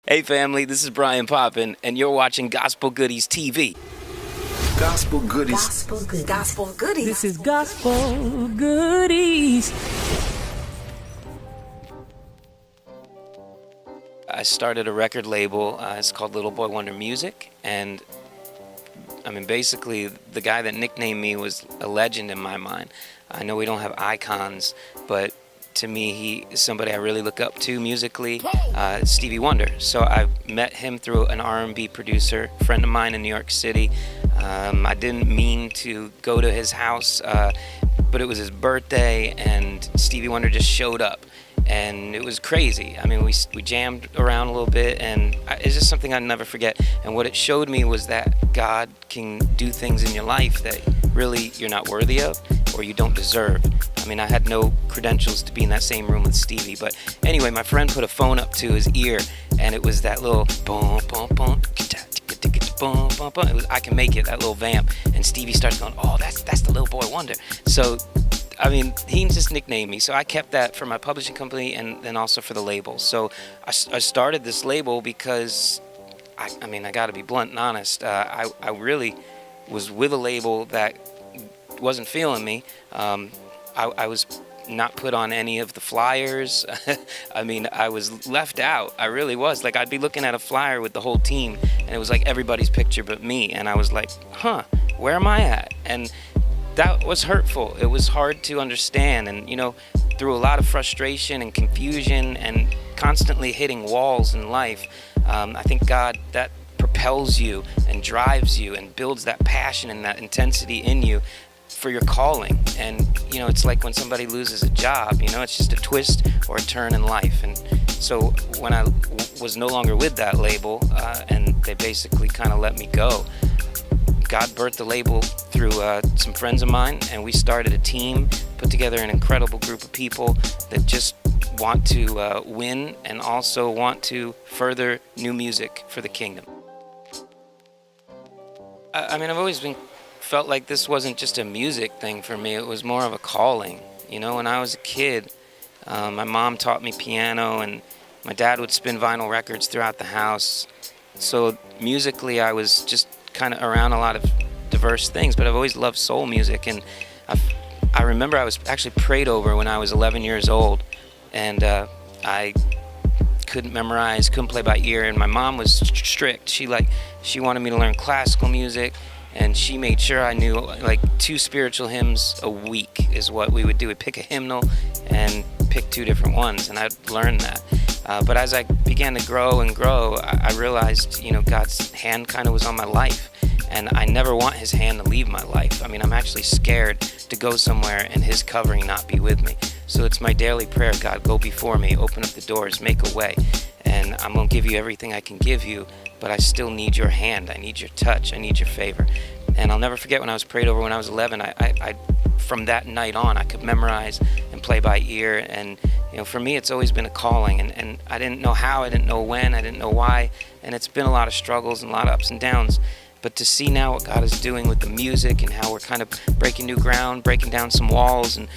Hey family, this is Bryan Popin, and you're watching Gospel Goodies TV. Gospel Goodies. Gospel Goodies. Gospel Goodies. This is Gospel Goodies. I started a record label. It's called Little Boy Wonder Music, and basically, the guy that nicknamed me was a legend in my mind. I know we don't have icons, but to me, he is somebody I really look up to musically, Stevie Wonder. So I met him through an R&B producer, friend of mine in New York City. I didn't mean to go to his house, but it was his birthday, and Stevie Wonder just showed up. And it was crazy. We jammed around a little bit, and it's just something I'll never forget. And what it showed me was that God can do things in your life that really you're not worthy of or you don't deserve. I had no credentials to be in that same room with Stevie, but anyway, my friend put a phone up to his ear, and it was that little boom, boom, boom, boom, boom, boom. It was I Can Make It, that little vamp, and Stevie starts going, "Oh, that's the Little Boy Wonder." So he just nicknamed me. So I kept that for my publishing company and then also for the label. So I started this label because, I got to be blunt and honest. I really was with a label that wasn't feeling me. I was not put on any of the flyers. I was left out. I really was. Like, I'd be looking at a flyer with the whole team, and it was like everybody's picture but me. And I was like, where am I at? And that was hurtful. It was hard to understand, and through a lot of frustration and confusion and constantly hitting walls in life, I think God, that propels you and drives you and builds that passion and that intensity in you for your calling. And it's like when somebody loses a job, it's just a twist or a turn in life. And so when I was no longer with that label, and they basically kind of let me go, God birthed the label through some friends of mine, and we started a team, put together an incredible group of people that just want to win and also want to further new music for the kingdom. I've always felt like this wasn't just a music thing for me, it was more of a calling. When I was a kid, my mom taught me piano, and my dad would spin vinyl records throughout the house. So musically, I was just kind of around a lot of diverse things, but I've always loved soul music. And I remember I was actually prayed over when I was 11 years old, and I couldn't memorize, couldn't play by ear, and my mom was strict. She wanted me to learn classical music, and she made sure I knew like 2 spiritual hymns a week is what we would do. We'd pick a hymnal and pick 2 different ones, and I'd learn that. But as I began to grow and grow, I realized, God's hand kind of was on my life, and I never want His hand to leave my life. I'm actually scared to go somewhere and His covering not be with me. So it's my daily prayer, God, go before me, open up the doors, make a way, and I'm going to give you everything I can give you, but I still need your hand, I need your touch, I need your favor. And I'll never forget when I was prayed over when I was 11, I from that night on, I could memorize and play by ear. And for me, it's always been a calling, and I didn't know how, I didn't know when, I didn't know why, and it's been a lot of struggles and a lot of ups and downs. But to see now what God is doing with the music and how we're kind of breaking new ground, breaking down some walls and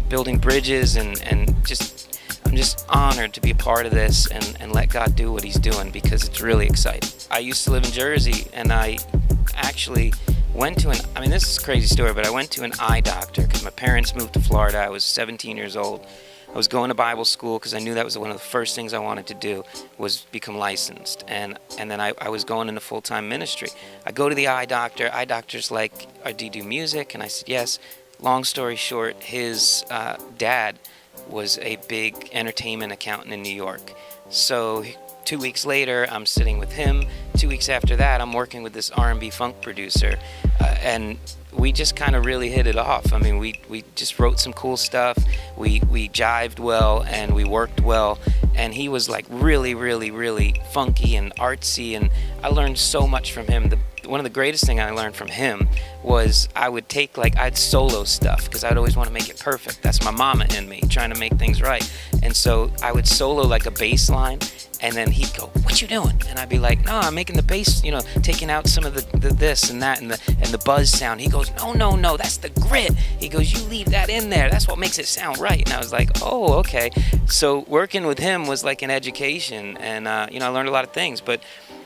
building bridges, and I'm just honored to be a part of this and let God do what He's doing, because it's really exciting. I used to live in Jersey, and I actually went to this is a crazy story, but I went to an eye doctor because my parents moved to Florida. I was 17 years old. I was going to Bible school because I knew that was one of the first things I wanted to do was become licensed. And then I was going into full-time ministry. I go to the eye doctor. Eye doctor's like, do you do music? And I said, yes. Long story short, his dad was a big entertainment accountant in New York. So 2 weeks later, I'm sitting with him. 2 weeks after that, I'm working with this R&B funk producer. And we just kind of really hit it off. We just wrote some cool stuff. We jived well, and we worked well. And he was like really, really, really funky and artsy. And I learned so much from him. one of the greatest thing I learned from him was I would take, like, I'd solo stuff because I'd always want to make it perfect. That's my mama in me, trying to make things right. And so I would solo like a bass line, and then he'd go, "What you doing?" And I'd be like, "No, I'm making the bass, taking out some of the this and that and the buzz sound." He goes, "No, that's the grit." He goes, "You leave that in there. That's what makes it sound right." And I was like, "Oh, okay." So working with him was like an education, and I learned a lot of things. But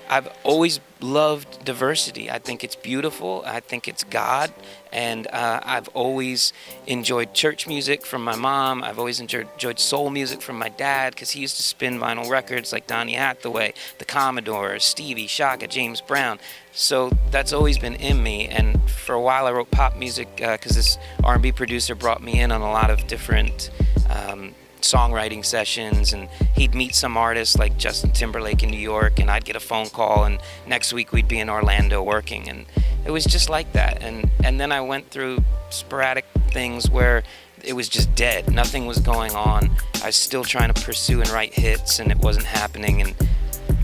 I've always loved diversity. I think it's beautiful. I think it's God. And I've always enjoyed church music from my mom. I've always enjoyed soul music from my dad because he used to spin vinyl records like Donny Hathaway, the Commodores, Stevie, Shaka, James Brown. So that's always been in me. And for a while I wrote pop music because this R&B producer brought me in on a lot of different songwriting sessions, and he'd meet some artists like Justin Timberlake in New York, and I'd get a phone call, and next week we'd be in Orlando working, and it was just like that. And then I went through sporadic things where it was just dead. Nothing was going on. I was still trying to pursue and write hits, and it wasn't happening, and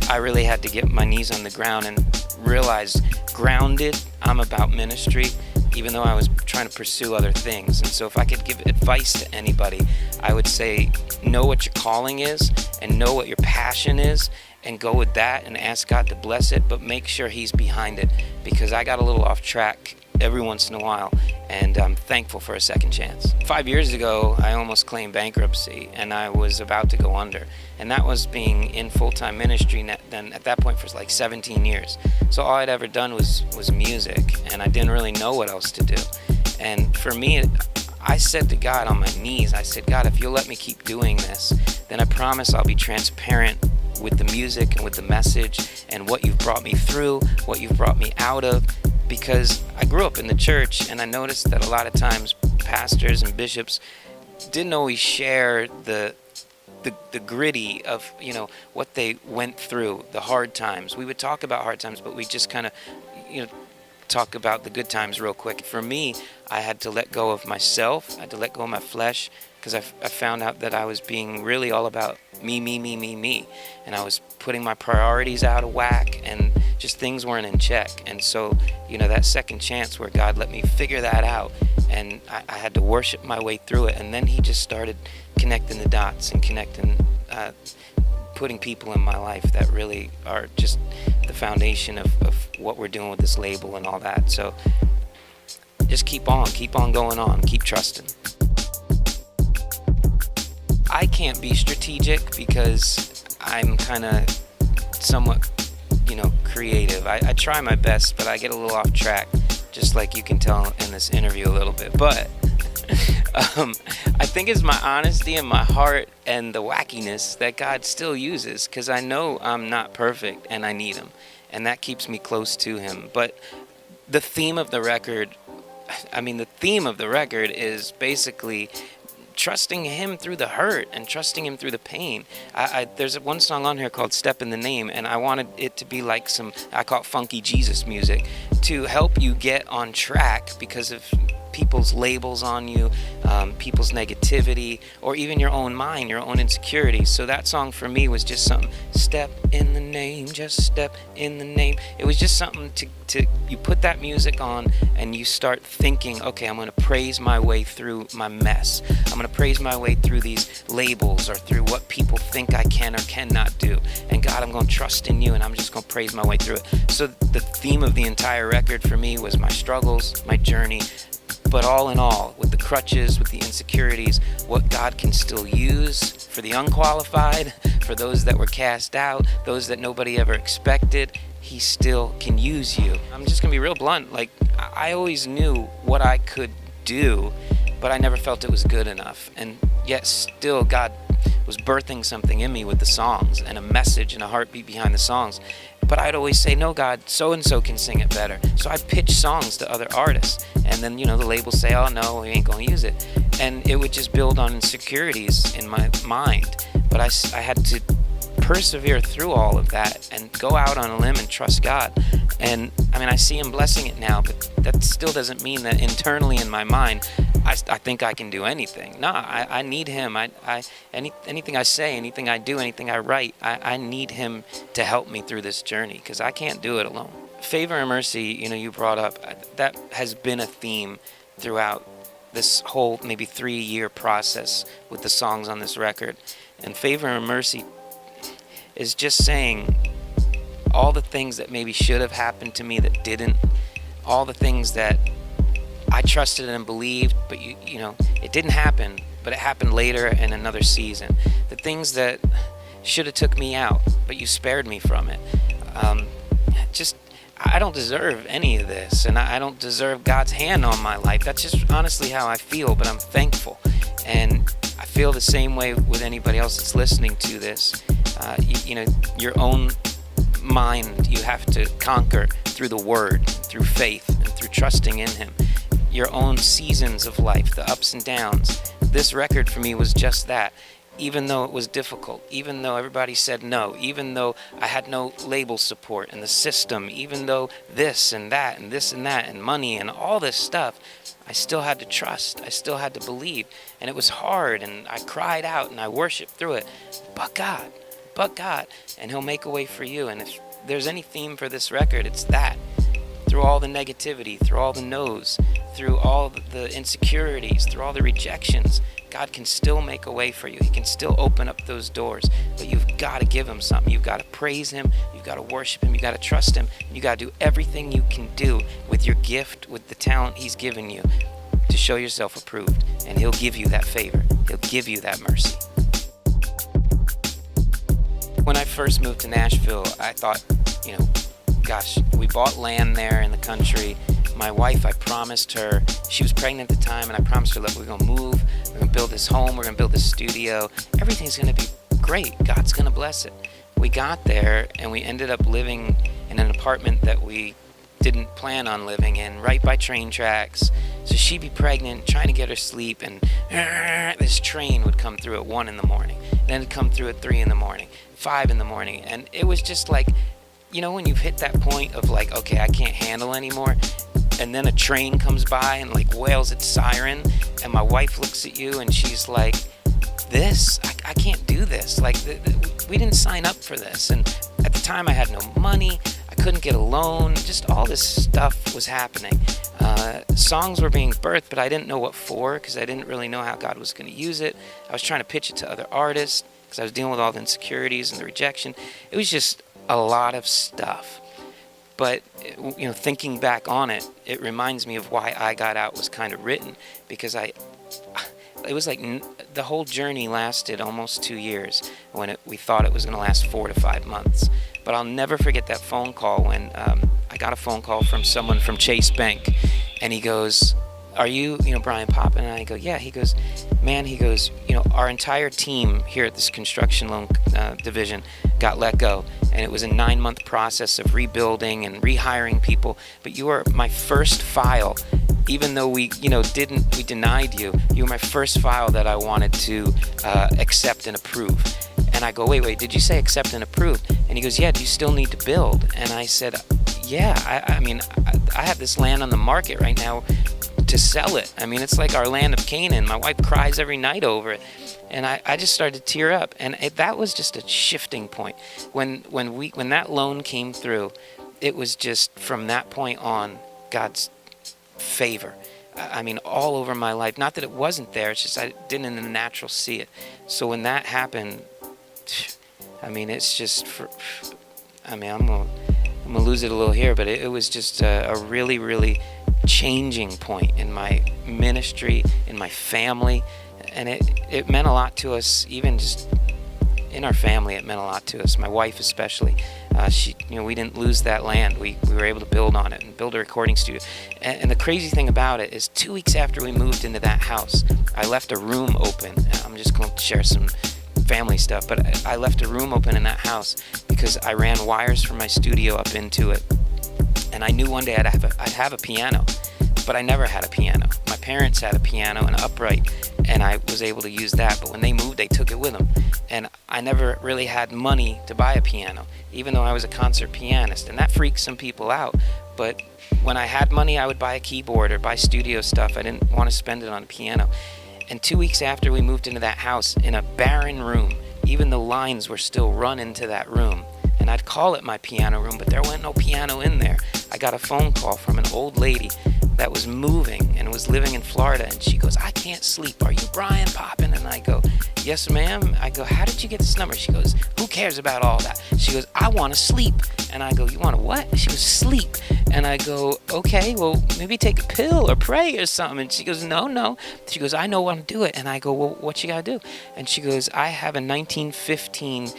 I really had to get my knees on the ground and realize, grounded, I'm about ministry, even though I was trying to pursue other things. And so if I could give advice to anybody, I would say, know what your calling is and know what your passion is, and go with that and ask God to bless it, but make sure he's behind it, because I got a little off track every once in a while, and I'm thankful for a second chance. 5 years ago, I almost claimed bankruptcy, and I was about to go under, and that was being in full-time ministry then at that point for like 17 years. So all I'd ever done was music, and I didn't really know what else to do. And for me, I said to God on my knees, I said, "God, if you'll let me keep doing this, then I promise I'll be transparent with the music and with the message and what you've brought me through, what you've brought me out of." Because I grew up in the church, and I noticed that a lot of times pastors and bishops didn't always share the gritty of what they went through, the hard times. We would talk about hard times, but we just kind of talk about the good times real quick. For me, I had to let go of myself. I had to let go of my flesh, because I found out that I was being really all about me, and I was putting my priorities out of whack, and just things weren't in check. And so that second chance where God let me figure that out, and I had to worship my way through it, and then he just started connecting the dots and putting people in my life that really are just the foundation of what we're doing with this label and all that. So just keep on going on, keep trusting. I can't be strategic because I'm kind of somewhat, creative. I try my best, but I get a little off track, just like you can tell in this interview a little bit. But I think it's my honesty and my heart and the wackiness that God still uses, because I know I'm not perfect and I need him, and that keeps me close to him. But the theme of the record is basically trusting him through the hurt and trusting him through the pain. There's one song on here called Step in the Name, and I wanted it to be like I call it funky Jesus music, to help you get on track because of people's labels on you, people's negativity, or even your own mind, your own insecurities. So that song for me was just something, step in the name, just step in the name. It was just something to you put that music on and you start thinking, okay, I'm going to praise my way through my mess. I'm going to praise my way through these labels or through what people think I can or cannot do. And God, I'm going to trust in you, and I'm just going to praise my way through it. So the theme of the entire record for me was my struggles, my journey, but all in all, with the crutches, with the insecurities, what God can still use for the unqualified, for those that were cast out, those that nobody ever expected, he still can use you. I'm just gonna be real blunt. Like, I always knew what I could do, but I never felt it was good enough. And yet still God was birthing something in me with the songs, and a message and a heartbeat behind the songs. But I'd always say, no, God, so-and-so can sing it better. So I'd pitch songs to other artists. And then, the labels say, oh, no, we ain't going to use it. And it would just build on insecurities in my mind. But I had to persevere through all of that and go out on a limb and trust God. And, I see him blessing it now, but that still doesn't mean that internally in my mind, I think I can do anything. No, I need him. Anything I say, anything I do, anything I write, I need him to help me through this journey, because I can't do it alone. Favor and mercy, you brought up, that has been a theme throughout this whole maybe 3-year process with the songs on this record. And favor and mercy is just saying all the things that maybe should have happened to me that didn't, all the things that I trusted and believed, but it didn't happen, but it happened later in another season. The things that should have took me out, but you spared me from it. I don't deserve any of this, and I don't deserve God's hand on my life. That's just honestly how I feel, but I'm thankful. And I feel the same way with anybody else that's listening to this. Your own mind you have to conquer through the Word, through faith, and through trusting in Him. Your own seasons of life, the ups and downs. This record for me was just that. Even though it was difficult, even though everybody said no, even though I had no label support in the system, even though this and that and this and that and money and all this stuff, I still had to trust. I still had to believe. And it was hard, and I cried out and I worshiped through it. But God, and He'll make a way for you. And if there's any theme for this record, it's that. Through all the negativity, through all the no's, through all the insecurities, through all the rejections, God can still make a way for you. He can still open up those doors. But you've got to give Him something. You've got to praise Him. You've got to worship Him. You've got to trust Him. You got to do everything you can do with your gift, with the talent He's given you, to show yourself approved. And He'll give you that favor. He'll give you that mercy. When I first moved to Nashville, I thought, gosh, we bought land there in the country. My wife, I promised her, she was pregnant at the time, and I promised her, look, we're going to move, we're going to build this home, we're going to build this studio. Everything's going to be great. God's going to bless it. We got there, and we ended up living in an apartment that we didn't plan on living in, right by train tracks. So she'd be pregnant, trying to get her sleep, and this train would come through at 1 in the morning. Then it'd come through at 3 in the morning, 5 in the morning. And it was just like, when you've hit that point of like, okay, I can't handle anymore, and then a train comes by and like wails its siren, and my wife looks at you and she's like, I can't do this. Like, we didn't sign up for this. And at the time I had no money, I couldn't get a loan, just all this stuff was happening. Songs were being birthed, but I didn't know what for, because I didn't really know how God was going to use it. I was trying to pitch it to other artists because I was dealing with all the insecurities and the rejection. It was just a lot of stuff. But, thinking back on it, it reminds me of why I Got Out was kind of written, because it was like the whole journey lasted almost 2 years when we thought it was going to last 4 to 5 months. But I'll never forget that phone call when I got a phone call from someone from Chase Bank, and he goes, are you, Bryan Popin? And I go, yeah. He goes, man, our entire team here at this construction loan division got let go, and it was a 9-month process of rebuilding and rehiring people. But you were my first file, even though we denied you. You were my first file that I wanted to accept and approve. And I go, wait, did you say accept and approve? And he goes, yeah, do you still need to build? And I said, yeah, I have this land on the market right now to sell it. It's like our land of Canaan. My wife cries every night over it. And I just started to tear up. And that was just a shifting point. When that loan came through, it was just from that point on, God's favor. All over my life. Not that it wasn't there, it's just I didn't in the natural see it. So when that happened, it's just I'm gonna lose it a little here, but it was just a really, really changing point in my ministry, in my family, and it meant a lot to us. Even just in our family, it meant a lot to us. My wife especially. We didn't lose that land. We were able to build on it and build a recording studio. And the crazy thing about it is 2 weeks after we moved into that house, I left a room open. I'm just going to share some family stuff, but I left a room open in that house because I ran wires from my studio up into it. And I knew one day I'd have a piano, but I never had a piano. My parents had a piano, an upright, and I was able to use that. But when they moved, they took it with them. And I never really had money to buy a piano, even though I was a concert pianist. And that freaks some people out. But when I had money, I would buy a keyboard or buy studio stuff. I didn't want to spend it on a piano. And 2 weeks after we moved into that house, in a barren room, even the lines were still run into that room. and I'd call it my piano room, but there wasn't no piano in there. I got a phone call from an old lady that was moving and was living in Florida, and she goes, "I can't sleep. Are you Bryan Popin?" And I go, "Yes, ma'am." I go, "How did you get this number?" She goes, "Who cares about all that?" She goes, "I want to sleep." And I go, "You want to what?" She goes, "Sleep." And I go, "Okay, well, maybe take a pill or pray or something." And she goes, "No." She goes, "I know how to do it." And I go, "Well, what you got to do?" And she goes, "I have a 1915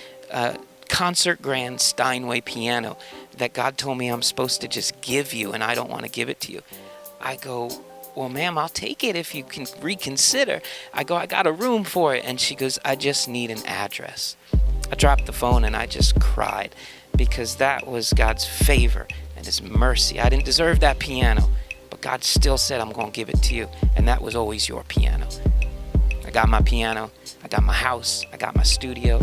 concert grand Steinway piano that God told me I'm supposed to just give you, and I don't want to give it to you." I go, "Well, ma'am, I'll take it if you can reconsider." I go, "I got a room for it." And she goes, "I just need an address." I dropped the phone and I just cried, because that was God's favor and His mercy. I didn't deserve that piano, but God still said, "I'm going to give it to you." And that was always your piano. I got my piano, I got my house, I got my studio,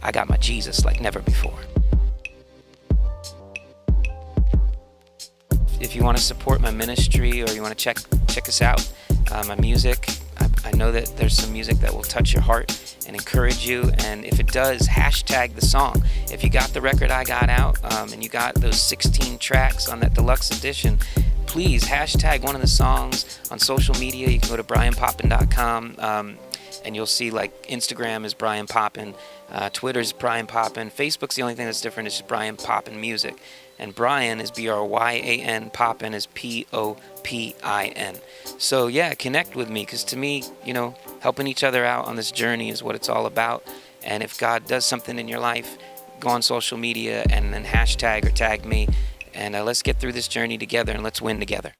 I got my Jesus like never before. If you want to support my ministry, or you want to check us out, my music, I know that there's some music that will touch your heart and encourage you. And if it does, hashtag the song. If you got the record I got out, and you got those 16 tracks on that deluxe edition, please hashtag one of the songs on social media. You can go to bryanpopin.com, and you'll see, like, Instagram is Bryan Popin, Twitter's Bryan Popin, Facebook's the only thing that's different. It's just Bryan Popin Music. And Bryan is Bryan, Popin is Popin. So yeah, connect with me, because to me, helping each other out on this journey is what it's all about. And if God does something in your life, go on social media and then hashtag or tag me, and let's get through this journey together, and let's win together.